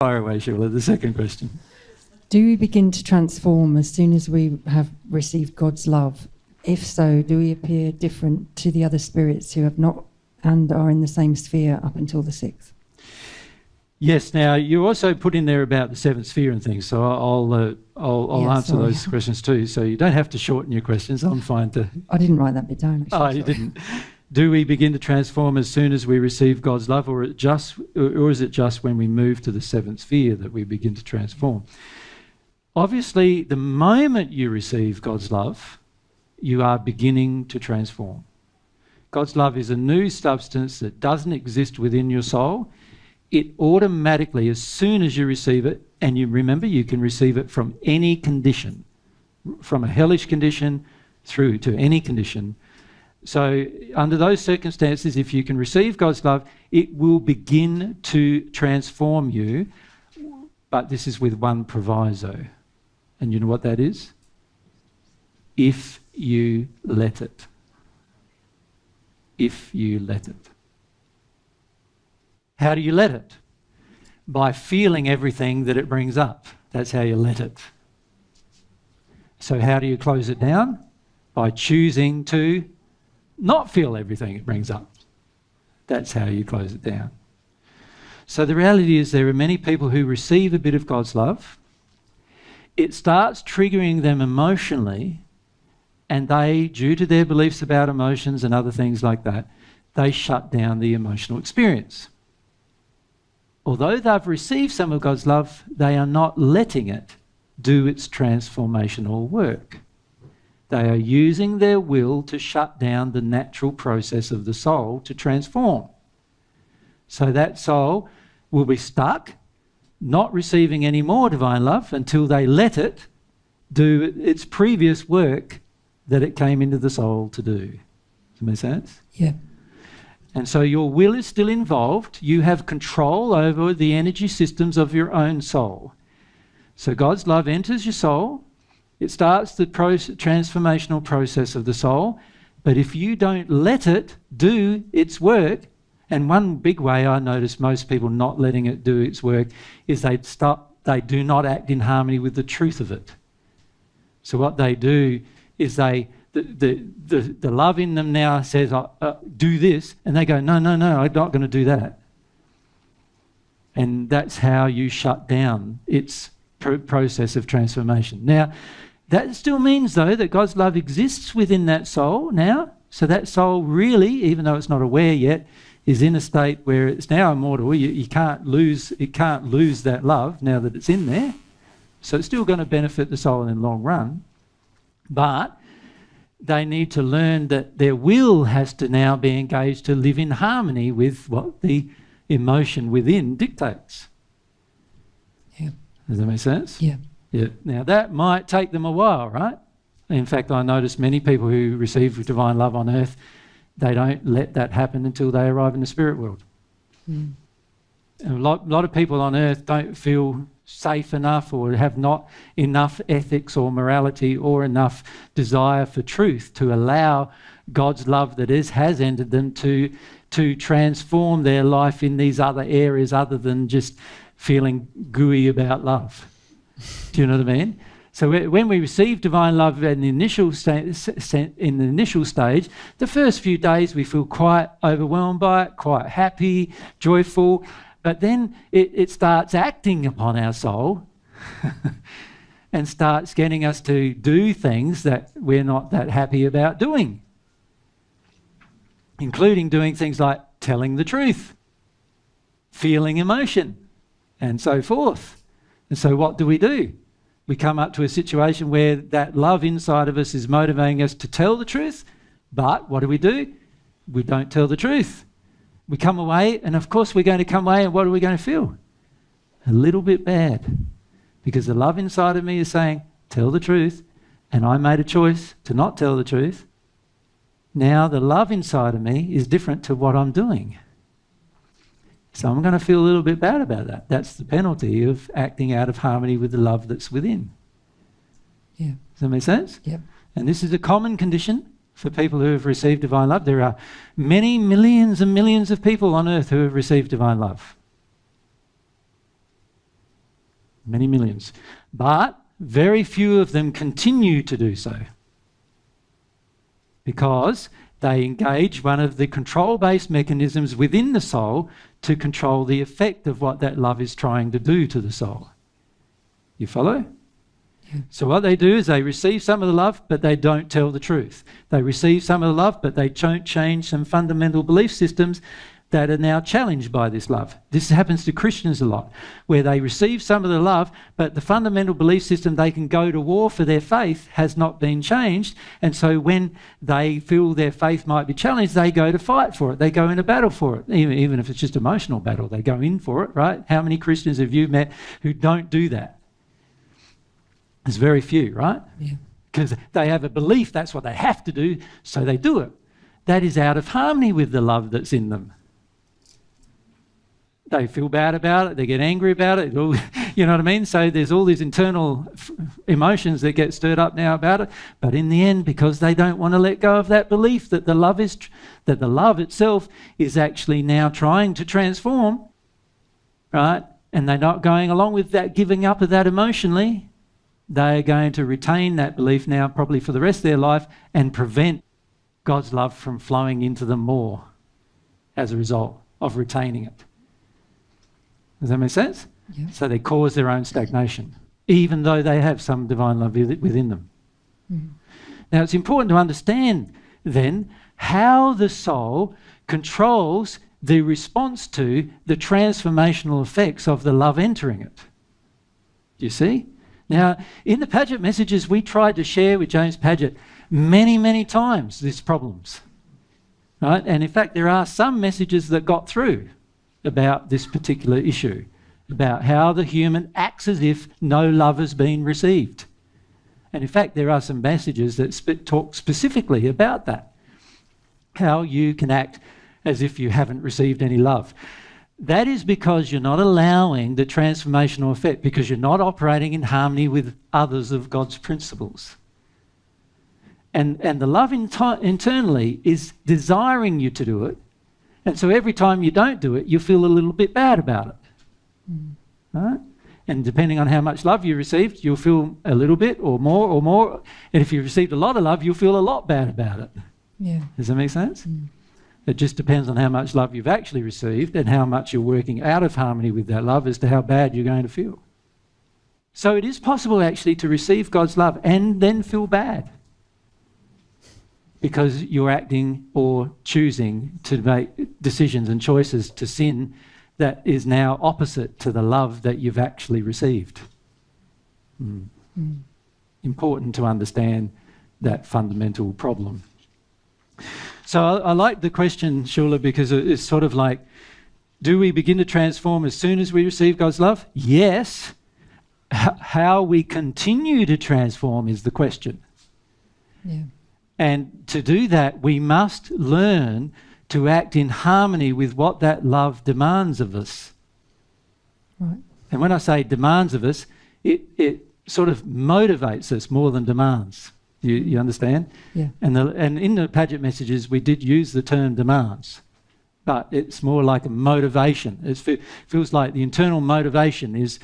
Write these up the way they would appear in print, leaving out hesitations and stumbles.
Fire away, Sheila, the second question. Do we begin to transform as soon as we have received God's love? If so, do we appear different to the other spirits who have not and are in the same sphere up until the sixth? Yes. Now you also put in there about the seventh sphere and things, so I'll answer those questions too. So you don't have to shorten your questions. I'm fine to. I didn't write that bit down. Actually, oh, you didn't. Do we begin to transform as soon as we receive God's love, or is it just when we move to the seventh sphere that we begin to transform? Obviously, the moment you receive God's love, you are beginning to transform. God's love is a new substance that doesn't exist within your soul. It automatically, as soon as you receive it, and you remember you can receive it from any condition, from a hellish condition through to any condition. So under those circumstances, if you can receive God's love, it will begin to transform you. But this is with one proviso. And you know what that is? If you let it. If you let it. How do you let it? By feeling everything that it brings up. That's how you let it. So how do you close it down? By choosing to not feel everything it brings up. That's how you close it down. So the reality is there are many people who receive a bit of God's love. It starts triggering them emotionally, and they, due to their beliefs about emotions and other things like that, they shut down the emotional experience. Although they've received some of God's love, they are not letting it do its transformational work. They are using their will to shut down the natural process of the soul to transform. So that soul will be stuck, not receiving any more divine love until they let it do its previous work that it came into the soul to do. Does that make sense? Yeah. And so your will is still involved. You have control over the energy systems of your own soul. So God's love enters your soul. It starts the transformational process of the soul. But if you don't let it do its work, and one big way I notice most people not letting it do its work is they do not act in harmony with the truth of it. So what they do is the love in them now says, do this, and they go, no, I'm not going to do that. And that's how you shut down its process of transformation. Now, that still means, though, that God's love exists within that soul now. So that soul really, even though it's not aware yet, is in a state where it's now immortal. It can't lose that love now that it's in there. So it's still going to benefit the soul in the long run. But they need to learn that their will has to now be engaged to live in harmony with what the emotion within dictates. Yeah. Does that make sense? Yeah. Yeah. Now that might take them a while, right? In fact, I notice many people who receive divine love on earth, they don't let that happen until they arrive in the spirit world. Mm. And a lot of people on earth don't feel safe enough or have not enough ethics or morality or enough desire for truth to allow God's love that has entered them to transform their life in these other areas other than just feeling gooey about love. Do you know what I mean? So when we receive divine love in the initial stage, the first few days we feel quite overwhelmed by it, quite happy, joyful, but then it starts acting upon our soul and starts getting us to do things that we're not that happy about doing, including doing things like telling the truth, feeling emotion, and so forth. And so what do? We come up to a situation where that love inside of us is motivating us to tell the truth, but what do? We don't tell the truth. We come away, and of course we're going to come away, and what are we going to feel? A little bit bad, because the love inside of me is saying, tell the truth, and I made a choice to not tell the truth. Now the love inside of me is different to what I'm doing. So I'm going to feel a little bit bad about that. That's the penalty of acting out of harmony with the love that's within. Yeah. Does that make sense? Yep. And this is a common condition for people who have received divine love. There are many millions and millions of people on earth who have received divine love. many millions. But very few of them continue to do so because they engage one of the control-based mechanisms within the soul to control the effect of what that love is trying to do to the soul. You follow? Yeah. So what they do is they receive some of the love, but they don't tell the truth. They receive some of the love, but they don't change some fundamental belief systems that are now challenged by this love. This happens to Christians a lot, where they receive some of the love, but the fundamental belief system they can go to war for their faith has not been changed. And so when they feel their faith might be challenged, they go to fight for it. They go into battle for it. Even if it's just emotional battle, they go in for it, right? How many Christians have you met who don't do that? There's very few, right? Yeah. Because they have a belief that's what they have to do, so they do it. That is out of harmony with the love that's in them. They feel bad about it, they get angry about it, you know what I mean? So there's all these internal emotions that get stirred up now about it, but in the end, because they don't want to let go of that belief that the love itself is actually now trying to transform, right? And they're not going along with that, giving up of that emotionally, they are going to retain that belief now probably for the rest of their life and prevent God's love from flowing into them more as a result of retaining it. Does that make sense? Yeah. So they cause their own stagnation, even though they have some divine love within them. Mm. Now, it's important to understand then how the soul controls the response to the transformational effects of the love entering it. Do you see? Now, in the Paget messages, we tried to share with James Paget many, many times these problems. Right? And in fact, there are some messages that got through about this particular issue, about how the human acts as if no love has been received. And in fact, there are some messages that talk specifically about that, how you can act as if you haven't received any love. That is because you're not allowing the transformational effect, because you're not operating in harmony with others of God's principles. And the love internally is desiring you to do it. And so every time you don't do it, you feel a little bit bad about it. Mm. Right? And depending on how much love you received, you'll feel a little bit or more. And if you received a lot of love, you'll feel a lot bad about it. Yeah. Does that make sense? Mm. It just depends on how much love you've actually received and how much you're working out of harmony with that love as to how bad you're going to feel. So it is possible actually to receive God's love and then feel bad, because you're acting or choosing to make decisions and choices to sin that is now opposite to the love that you've actually received. Mm. Mm. Important to understand that fundamental problem. So I like the question, Shula, because it's sort of like, do we begin to transform as soon as we receive God's love? Yes. How we continue to transform is the question. Yeah. And to do that, we must learn to act in harmony with what that love demands of us. Right. And when I say demands of us, it sort of motivates us more than demands. You understand? Yeah. And in the Paget messages, we did use the term demands, but it's more like a motivation. It feels like the internal motivation is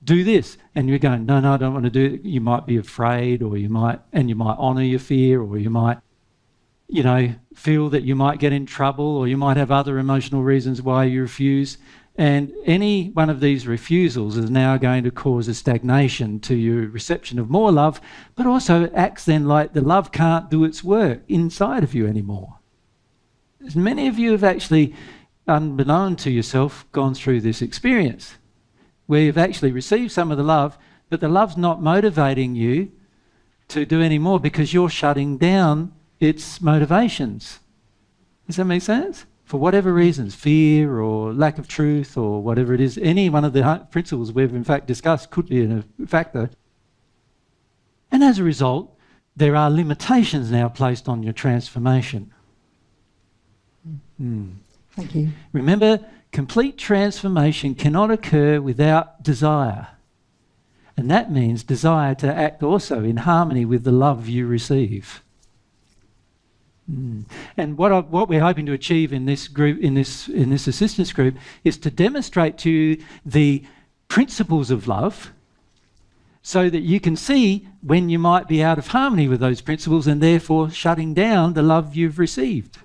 do this, and you're going, no, I don't want to do it. You might be afraid, or you might honour your fear, or you might, feel that you might get in trouble, or you might have other emotional reasons why you refuse. And any one of these refusals is now going to cause a stagnation to your reception of more love, but also acts then like the love can't do its work inside of you anymore. As many of you have actually, unbeknown to yourself, gone through this experience where you've actually received some of the love, but the love's not motivating you to do any more because you're shutting down its motivations. Does that make sense? For whatever reasons, fear or lack of truth or whatever it is, any one of the principles we've in fact discussed could be a factor. And as a result, there are limitations now placed on your transformation. Mm. Thank you. Remember, complete transformation cannot occur without desire. And that means desire to act also in harmony with the love you receive. And what we're hoping to achieve in this group, in this assistance group, is to demonstrate to you the principles of love so that you can see when you might be out of harmony with those principles and therefore shutting down the love you've received.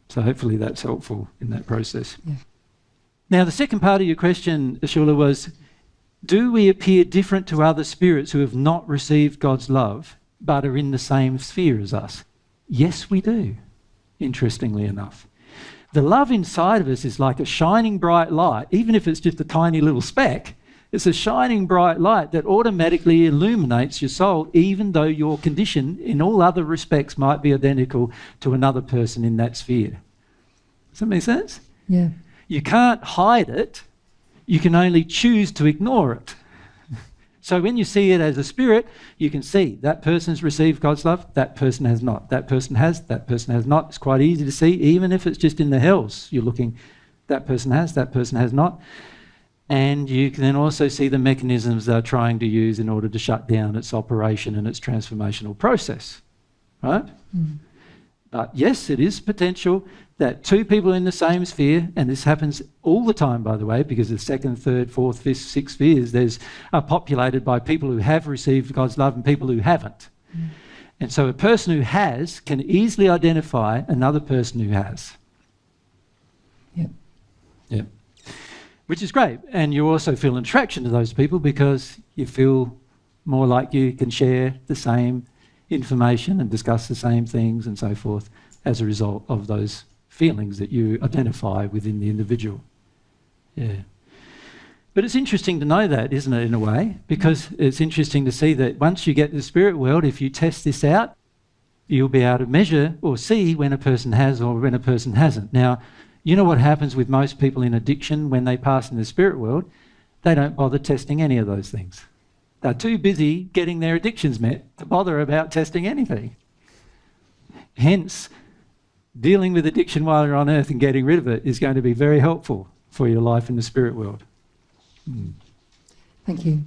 So hopefully that's helpful in that process. Yeah. Now, the second part of your question, Ashula, was, do we appear different to other spirits who have not received God's love but are in the same sphere as us? Yes, we do, interestingly enough. The love inside of us is like a shining bright light, even if it's just a tiny little speck. It's a shining bright light that automatically illuminates your soul, even though your condition in all other respects might be identical to another person in that sphere. Does that make sense? Yeah. You can't hide it. You can only choose to ignore it. So when you see it as a spirit, you can see that person's received God's love, that person has not. That person has not. It's quite easy to see, even if it's just in the hells. You're looking, that person has not. And you can then also see the mechanisms they're trying to use in order to shut down its operation and its transformational process, right? But yes, it is potential that two people in the same sphere, and this happens all the time, by the way, because the second, third, fourth, fifth, sixth spheres are populated by people who have received God's love and people who haven't. And so a person who has can easily identify another person who has. Yeah. Which is great. And you also feel an attraction to those people because you feel more like you can share the same information and discuss the same things and so forth as a result of those feelings that you identify within the individual. Yeah. But it's interesting to know that, isn't it, in a way? Because it's interesting to see that once you get to the spirit world, if you test this out, you'll be able to measure or see when a person has or when a person hasn't. Now, you know what happens with most people in addiction when they pass in the spirit world? They don't bother testing any of those things. They're too busy getting their addictions met to bother about testing anything. Hence, dealing with addiction while you're on earth and getting rid of it is going to be very helpful for your life in the spirit world. Thank you.